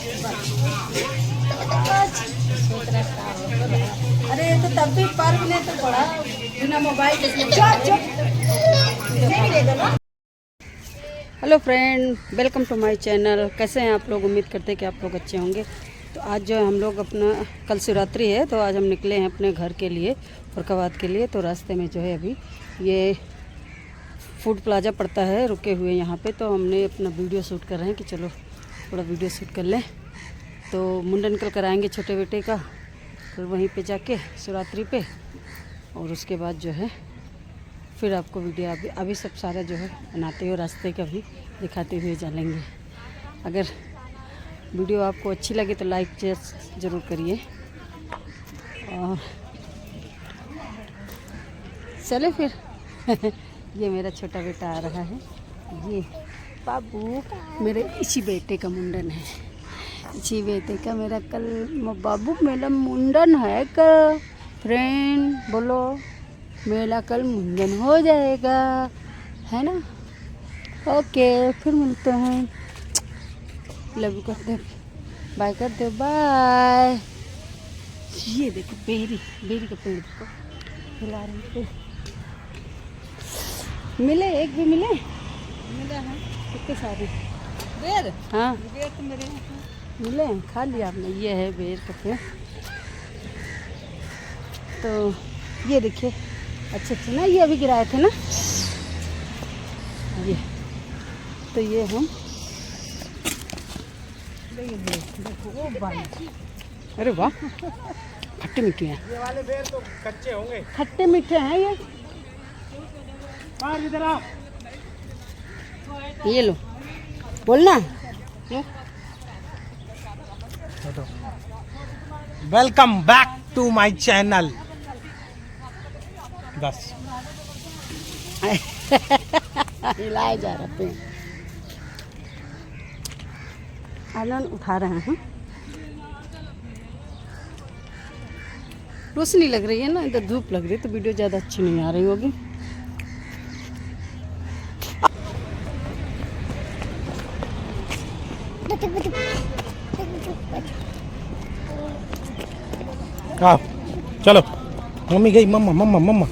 अरे तो तब भी पार्क में तो पड़ा बिना मोबाइल के। Hello friend, welcome to my channel. कैसे हैं आप लोग? उम्मीद करते हैं कि आप लोग अच्छे होंगे। तो आज जो है हम लोग अपना कल शिवरात्रि है, तो आज हम निकले हैं अपने घर के लिए, फरुखाबाद के लिए। तो रास्ते में जो है अभी ये फूड प्लाजा पड़ता है, रुके हुए यहाँ पे। तो हमने अपना वीडियो शूट कर रहे हैं कि चलो थोड़ा वीडियो शूट कर लें। तो मुंडन कल कराएंगे छोटे बेटे का, फिर वहीं पे जाके शिवरात्रि पे, और उसके बाद जो है फिर आपको वीडियो अभी सब सारा जो है बनाते हुए रास्ते का भी दिखाते हुए चलेंगे। अगर वीडियो आपको अच्छी लगे तो लाइक ज़रूर करिए। और चले फिर ये मेरा छोटा बेटा आ रहा है, ये बाबू मेरे इसी बेटे का मुंडन है। इसी बेटे का मेरा कल बाबू मेरा मुंडन है कल। फ्रेंड बोलो, मेरा कल मुंडन हो जाएगा, है ना? ओके, फिर मिलते हैं। लव यू कर दे, बाय कर दे, बाय। ये देखो बेरी का पेड़ देखो, हिला रहे हैं। मिले एक भी मिले हैं कितने सारे बेर। हाँ बेर तो मेरे मिले, खा लिया आपने। ये है बेर का पेड़। तो ये देखिए अच्छे ना, ये अभी गिराए थे ना ये। तो ये हम देखो वो बाल, अरे वाह खट्टे मीठे हैं। ये वाले बेर तो कच्चे होंगे, खट्टे मीठे हैं ये। इधर आओ, ये लो, बोलना। Welcome back to my channel. बस हिलाए जा रहे हैं। आलन उठा रहे हैं। रोशनी लग रही है ना, इधर धूप लग रही है तो वीडियो ज़्यादा अच्छी नहीं आ रही होगी। आओ चलो, मम्मी गई, मम्मा मम्मा मम्मा।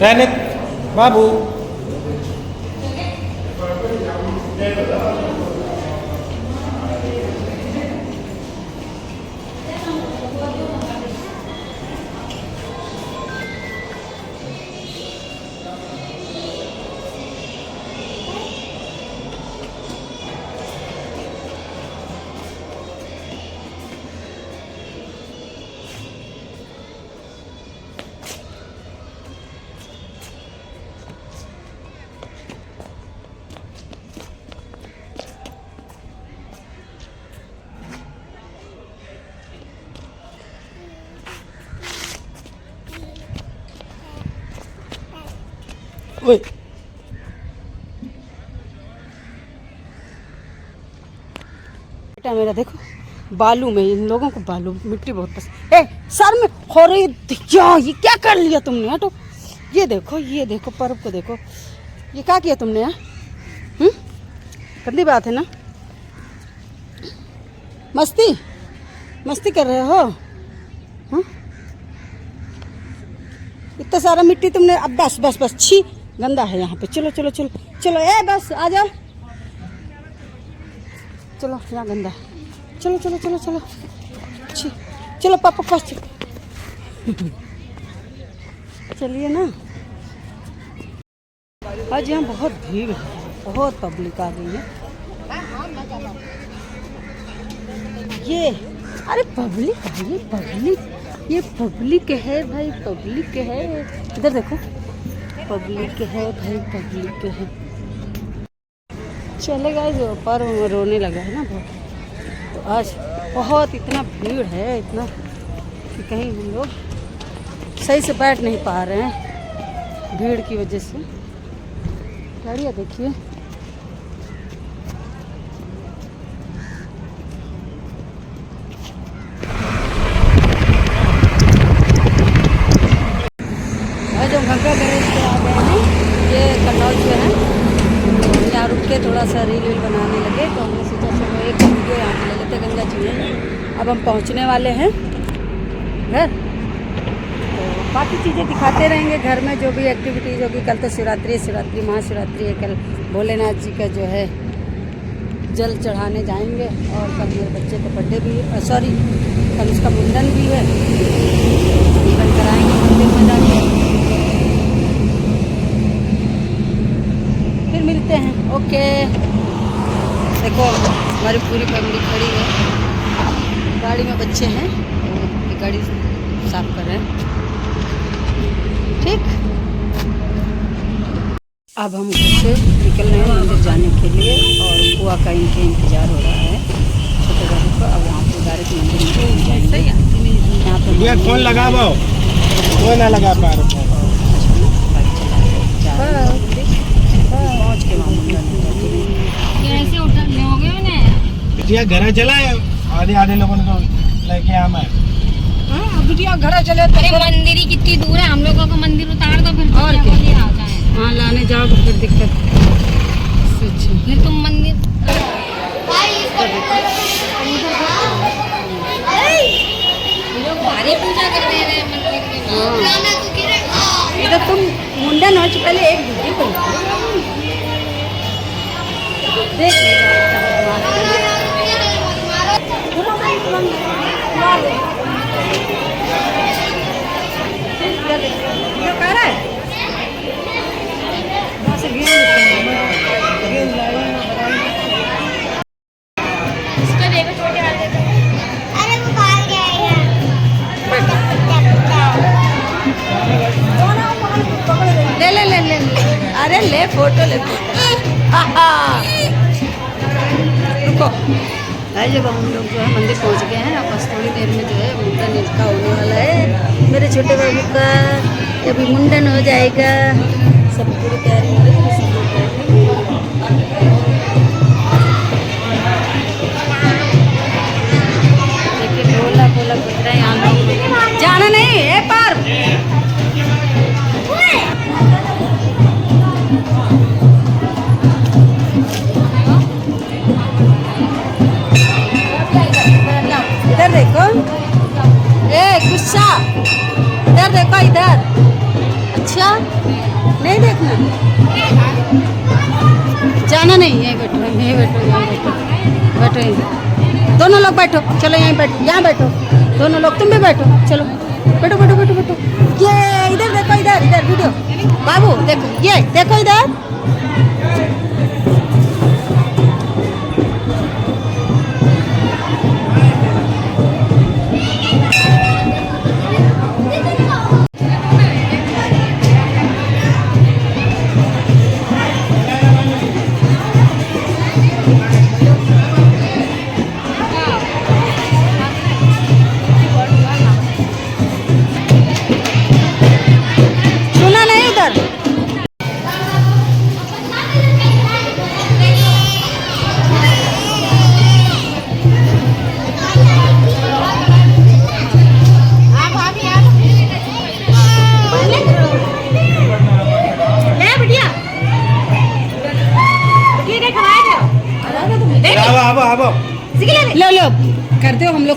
रहने बाबू। ओए बेटा मेरा देखो, बालू में इन लोगों को बालू मिट्टी बहुत पसंद है। सर में हो रही क्या, ये क्या कर लिया तुमने? हटो, ये देखो पर्व को देखो, ये क्या किया तुमने यार? गंदी बात है ना। मस्ती कर रहे हो? इतना सारा मिट्टी तुमने। अब बस छी, गंदा है यहाँ पे। चलो चलो चलो चलो, ए बस आ जाओ, चलो यहाँ गंदा है। चलो चलो चलो चलो छी, चलो पापा पास चलो। चलिए ना, आज यहाँ बहुत भीड़ है, बहुत पब्लिक आ गई है। ये अरे पब्लिक है, ये पब्लिक है भाई, पब्लिक है। इधर देखो, पब्लिक है भाई, पब्लिक है। चले गए जो पर रोने लगा है ना बहुत। तो आज बहुत इतना भीड़ है, इतना कि कहीं हम लोग सही से बैठ नहीं पा रहे हैं भीड़ की वजह से। गाड़ियाँ देखिए, जो गंगा गणेश पे आ गए हैं, ये कन्नौज जो है, तो यहाँ रुक के थोड़ा सा रील वील बनाने लगे, तो हमने सोचा चलो एक वीडियो यहाँ पे ले लेते गंगा जी में। अब हम पहुँचने वाले हैं घर, तो बाकी चीज़ें दिखाते रहेंगे घर में जो भी एक्टिविटीज़ होगी। कल तो शिवरात्रि महाशिवरात्रि है, कल भोलेनाथ जी का जो है जल चढ़ाने जाएंगे, और कल मेरे बच्चे का बर्थडे भी, सॉरी कल उसका मुंडन भी है, मुंडन कराएंगे मंदिर में जाके। फिर मिलते हैं, ओके। देखो हमारी पूरी फैमिली खड़ी है, गाड़ी में बच्चे हैं, तो गाड़ी साफ कर रहे हैं। ठीक, अब हम घर से निकल रहे हैं मंदिर जाने के लिए, और बुआ का इनके इंतज़ार हो रहा है छोटे बाबू को। अब वहाँ पे डायरेक्ट मंदिर में जाएंगे। यहाँ पे फोन लगा वो ना लगा पा रहे पहुँच के वहाँ कैसे उठा लोगे उन्हें? बिटिया घर चला है, आधे लोगों को लेके आना है। बिटिया घर चले, अरे मंदिर ही कितनी दूर है, हम लोगों को मंदिर उतार दो फिर और क्या मंदिर आ जाए। हाँ लाने जाओ तो फिर दिक्कत। फिर तुम मंदिर लोग भारी पूजा कर दे रहे हैं मंदिर के। इधर तुम मुंडन हो चुका, पहले एक दीदी को देख ये कह रहा है वहाँ से इसका देखो छोटे हाथ देखो। अरे वो बाहर गए हैं। ले ले ले ले ले। अरे ले फोटो ले फोटो। रुको भाई, जब हम लोग जो है मंदिर पहुंच गए हैं, अब बस थोड़ी देर में जो है मुंडन इसका होने वाला है, मेरे छोटे बाबू का अभी मुंडन हो जाएगा। सब पूरी तैयारी हो रही है, सब लोग देखिए ढोला बोला बज रहा है यहाँ। जाना नहीं है पर इधर देखो, ए गुस्सा, इधर देखो, इधर। अच्छा नहीं देखना, जाना नहीं है। बैठो यहीं बैठो, यहाँ बैठो, बैठो यहीं। दोनों लोग बैठो, चलो यहीं बैठो, यहाँ बैठो, दोनों लोग तुम भी बैठो, चलो बैठो बैठो बैठो बैठो। ये इधर देखो, इधर इधर वीडियो बाबू देखो, ये देखो इधर। सुना नहीं उधर? लो लो करते हो हम लोग।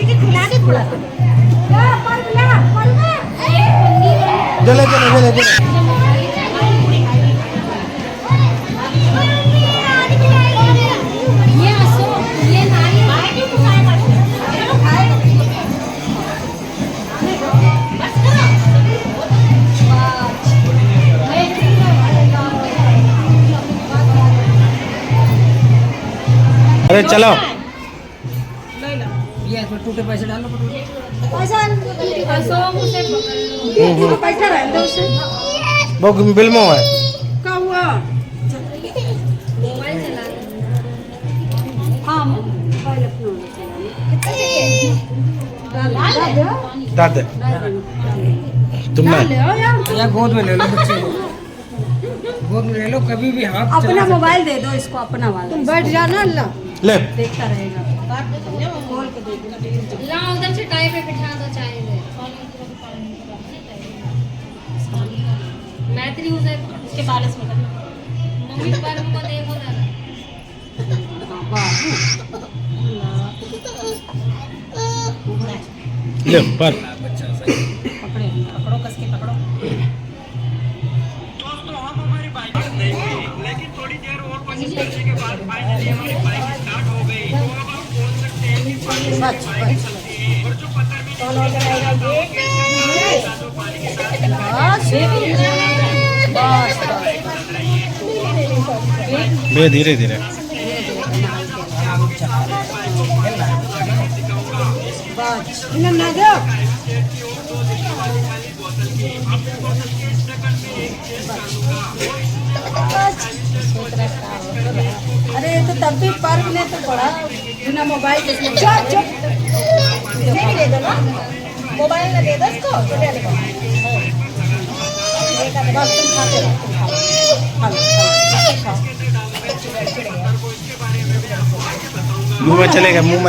चले चले चले चले। चलो ये इसमें टूटे पैसे डालो पैसों मुझसे पकड़ लो। पैसा रहने दो उसे वो फिल्म है क्या हुआ मोबाइल चला रहे हाँ मोबाइल अपना दाद तुम ना या गोद में ले लो बच्चे को गोद में ले लो कभी भी हाथ अपना मोबाइल दे दो इसको अपना वाला तुम बैठ जाना अल्लाह ले देखता रहेगा खोल के दे दो ला उधर से टाई पे बिठा दो चाहे मैत्री उधर उसके पास में मम्मी पर को देखो जरा ले पर पकड़ो कस के पकड़ो बे धीरे धीरे ना दो अरे तो तब भी पार्क ने तो पड़ा बिना मोबाइल के चुप चुप दे दो ना मोबाइल ना दे दो इसको बस तुम खाते रहो मुंह में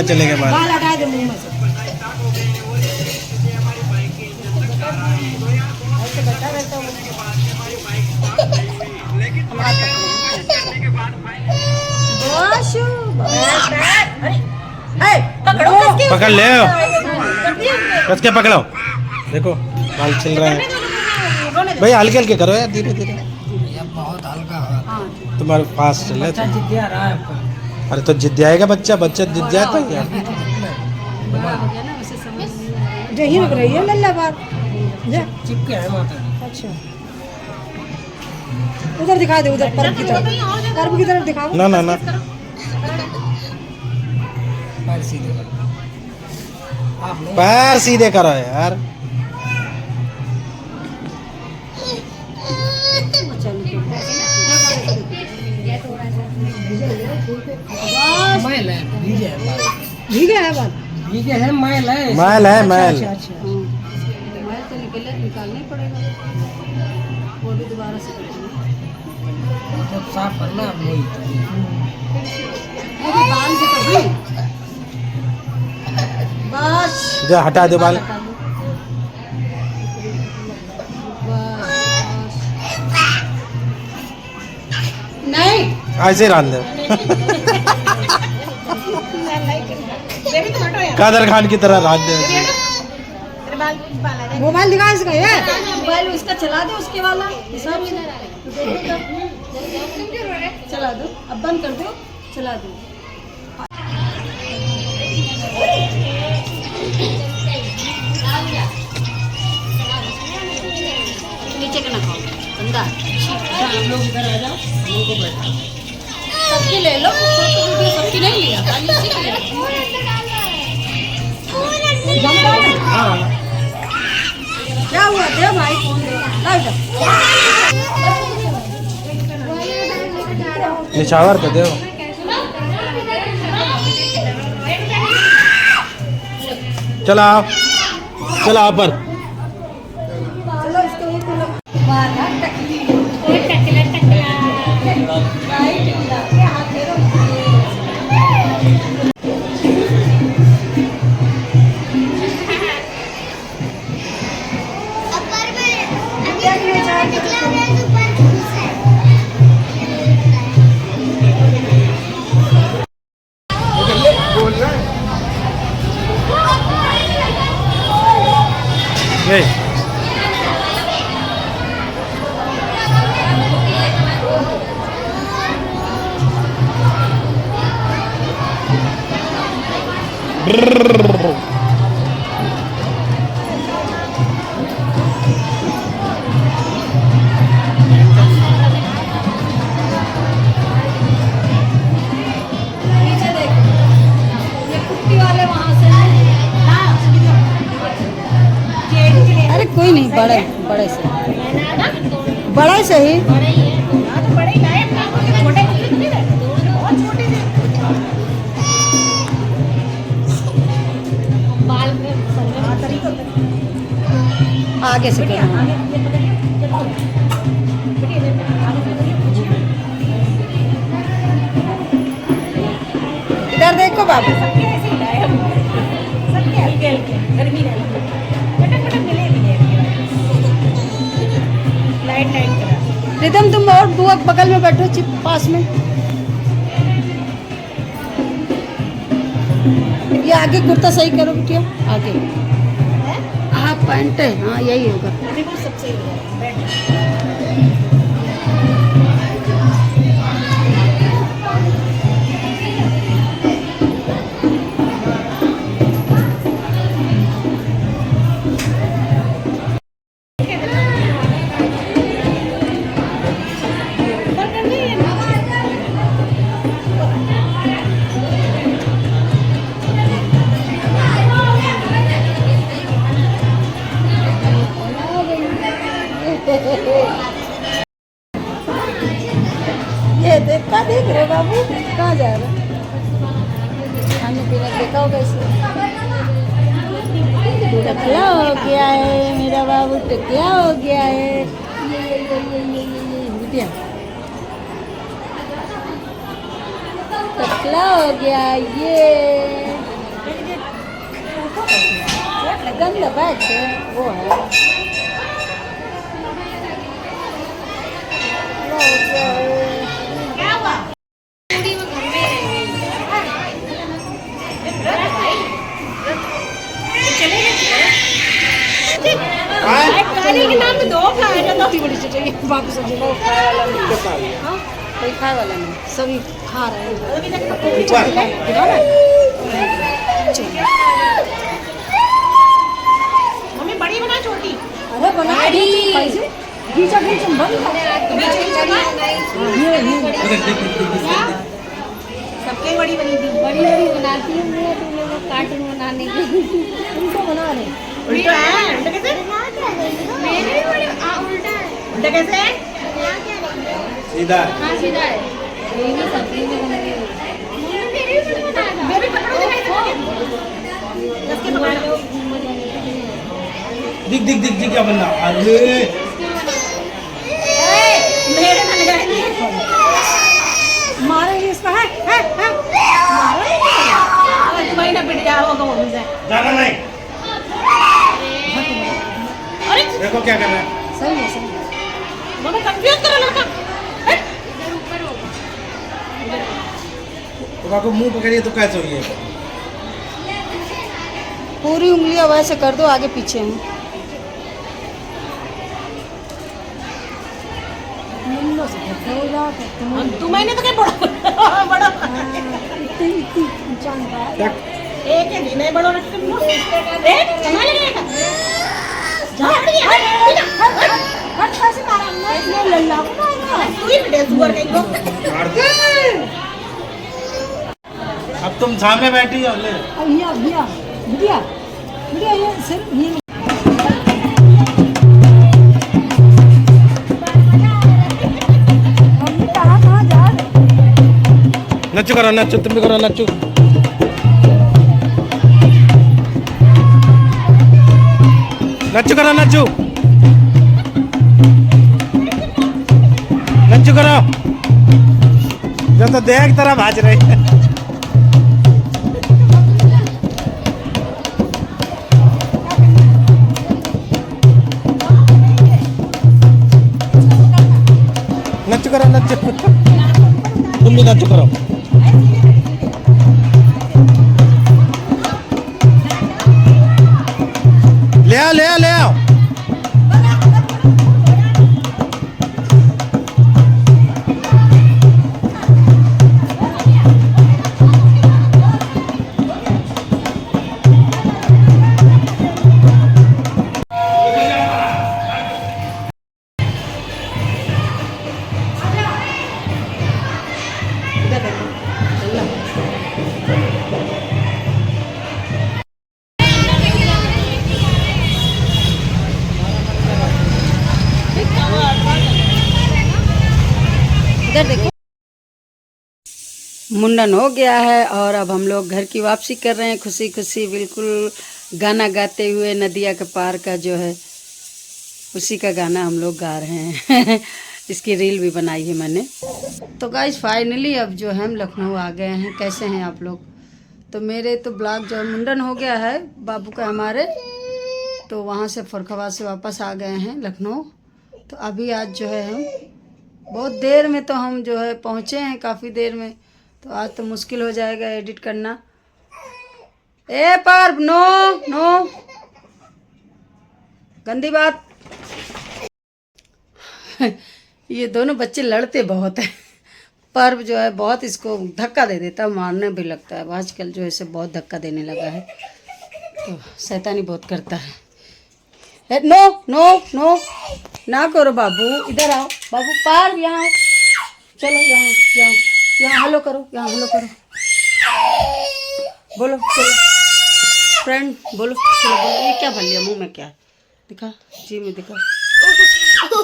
चलेगा बाल बाल हटा दो मुंह में से ऐसे बता रहता हूँ पकड़ ले कस के पकड़ो देखो बाल चल रहा है भाई हल्के हल्के करो यार धीरे धीरे बहुत हल्का तुम्हारे पास चले तो जिद्दिया रहा है आपका अरे तो जिद जाएगा बच्चा जिद जाता है क्या जो ही रुक रही है लल्ला बार चिपके है माता अच्छा उधर दिखा दे उधर पर्व की तरफ दिखाओ ना ना ना पैर सीधे करो यार भीगे है बात भीगे है मैल है मैल अच्छा मैल तो निकालना ही पड़ेगा वो भी दोबारा से जब साफ करना वही बाल से कभी बस जो हटा दो बाल नहीं ऐसे रान दो कादर खान की तरह रान दे मोबाइल दिखा इसका ये मोबाइल उसका चला दो उसके वाला हिसाब से चला दो अब बंद कर दो चला दो नीचे का ना खाओ गंदा हम लोग इधर आ जाओ हम लोग को बैठा सबकी ले लो सबकी नहीं लिया खाली इसी की ले लो क्या हुआ दे भाई फोन दे निछावर पे दो चला चला पर चलो इसको एक वाला टकला टकला राइट के हाथ दे दो ऊपर में अभी निकला है ऊपर घुस है नहीं नीचे देखो नहीं नहीं, बड़े बड़े से, बड़े से ही। बाल में आगे से करो। इधर देखो बाबू। रिदम तुम और बुआ बगल में बैठो, चिप पास में। ये आगे कुर्ता सही करो बिटिया, आगे। हाँ पैंट है, हाँ यही होगा। ये देखा, देख रहे बाबू कहाँ जा रहे? खाने पीने देखा होगा इसमें। टकला हो गया है मेरा बाबू, टकला हो गया है। ये बिटिया टकला हो गया ये। गंदा बैग है वो है। के नाम में दो खाए जाता थी बड़ी चीजें बाकी सब्जी लोग खाए वाला नहीं। हाँ कोई खाए वाला नहीं, सभी खा रहे हैं। मम्मी बड़ी बना छोटी? अरे बना कैसे? बीच बीच में बंद सबके बड़ी बनी थी। बड़ी बड़ी बनाती हूँ मैं, तुमने वो कार्टून बनाने की तुमको बना रहे। उल्टा है, उल्टा कैसे? मेरे भी बड़ी उल्टा है। उल्टा कैसे? सीधा हाँ सीधा है। ये भी सब्जी में बना के मेरे भी बड़ी बना था। मेरे पकड़ो इसके पकड़ो। दिख दिख दिख दिख क्या बनना। अरे मेरे मन गए मारे इसको है मारो तुम्हारी ना पिट जाओगे वो मुझे। जाना नहीं। अरे देखो क्या कर रहा है। सही है, सही है। मम्मी कंफ्यूज करो लड़का। तो काकू मुंह पकड़िए तो कैसे हुई है? पूरी उंगलियां वैसे कर दो, आगे पीछे हैं। तुम्हें तो क्या बड़ा बड़ा एक है नहीं बड़ा रख एक संभाल लेगा जा हट कैसे मारा हमने लल्ला को मारा तू ही बेटे सुअर कहीं को। अब तुम सामने बैठी हो। ले भैया भैया भैया भैया ये सिर्फ ये कहाँ जा रहे? नच्चू करो, नच्चू तुम भी करो, नच्चू नच्चू करो, नच्चू नच्चू करो। जब तो देख तरह भाज रही है। नच्चू करो, नच्चू तुम भी नच्चू करो। ले आओ ले आओ ले आओ। इधर देखो मुंडन हो गया है और अब हम लोग घर की वापसी कर रहे हैं खुशी खुशी, बिल्कुल गाना गाते हुए। नदिया के पार का जो है उसी का गाना हम लोग गा रहे हैं इसकी रील भी बनाई है मैंने। तो गाइस फाइनली अब जो है हम लखनऊ आ गए हैं। कैसे हैं आप लोग? तो मेरे तो ब्लॉग जो है मुंडन हो गया है बाबू का हमारे, तो वहाँ से फरुखाबाद से वापस आ गए हैं लखनऊ। तो अभी आज जो है हम बहुत देर में तो हम जो है पहुँचे हैं, काफ़ी देर में। तो आज तो मुश्किल हो जाएगा एडिट करना। ए पर नो नो गंदी बात ये दोनों बच्चे लड़ते बहुत हैं। पर्व जो है बहुत इसको धक्का दे देता है, मारने भी लगता है। आजकल जो है इसे बहुत धक्का देने लगा है, तो शैतानी बहुत करता है। नो नो नो ना करो बाबू, इधर आओ बाबू, पार यहाँ चलो, यहाँ यहाँ यहाँ हेलो करो, यहाँ हेलो करो, बोलो चलो फ्रेंड, बोलो चलो बोलो। ये क्या भर लिया मुँह में? क्या दिखा जी में दिखा,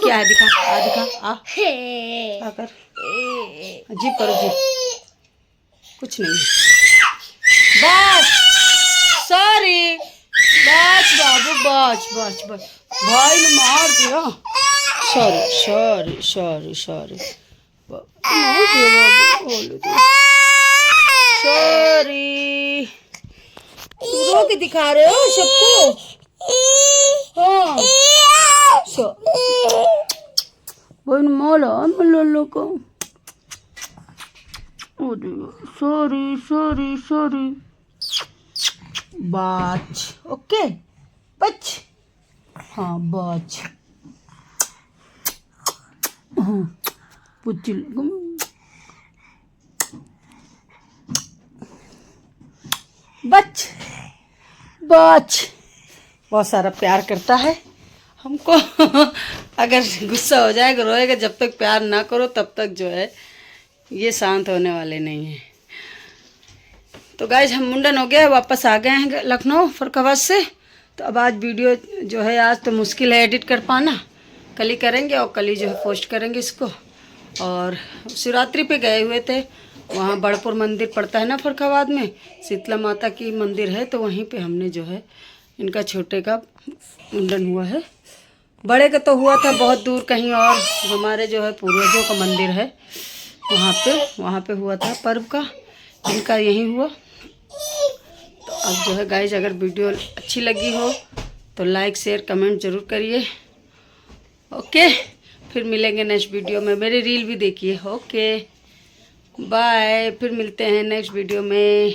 क्या है दिखा, आ दिखा, आ कर जी करो जी, कुछ नहीं बस, सॉरी बस बाबू, बस बस बस, भाई ने मार दिया, sorry sorry sorry sorry sorry. रो के दिखा रहे हो सबको? हाँ मोलो को सॉरी सॉरी सॉरी। बाच ओके बच, हाँ बाच, हाँ पुचिल बच बच। बहुत सारा प्यार करता है हमको अगर गुस्सा हो जाएगा, रोएगा, जब तक प्यार ना करो तब तक जो है ये शांत होने वाले नहीं हैं। तो गाइज हम मुंडन हो गया है, वापस आ गए हैं लखनऊ फरुखाबाद से। तो अब आज वीडियो जो है आज तो मुश्किल है एडिट कर पाना, कल ही करेंगे और कल ही जो है पोस्ट करेंगे इसको। और शिवरात्रि पे गए हुए थे, वहाँ बड़पुर मंदिर पड़ता है ना फरुखाबाद में, शीतला माता की मंदिर है, तो वहीं पे हमने जो है इनका छोटे का मुंडन हुआ है। बड़े का तो हुआ था बहुत दूर कहीं और, हमारे जो है पूर्वजों का मंदिर है वहाँ पे हुआ था पर्व का, इनका यहीं हुआ। तो अब जो है गाइज अगर वीडियो अच्छी लगी हो तो लाइक शेयर कमेंट ज़रूर करिए। ओके, फिर मिलेंगे नेक्स्ट वीडियो में। मेरी रील भी देखिए। ओके बाय, फिर मिलते हैं नेक्स्ट वीडियो में।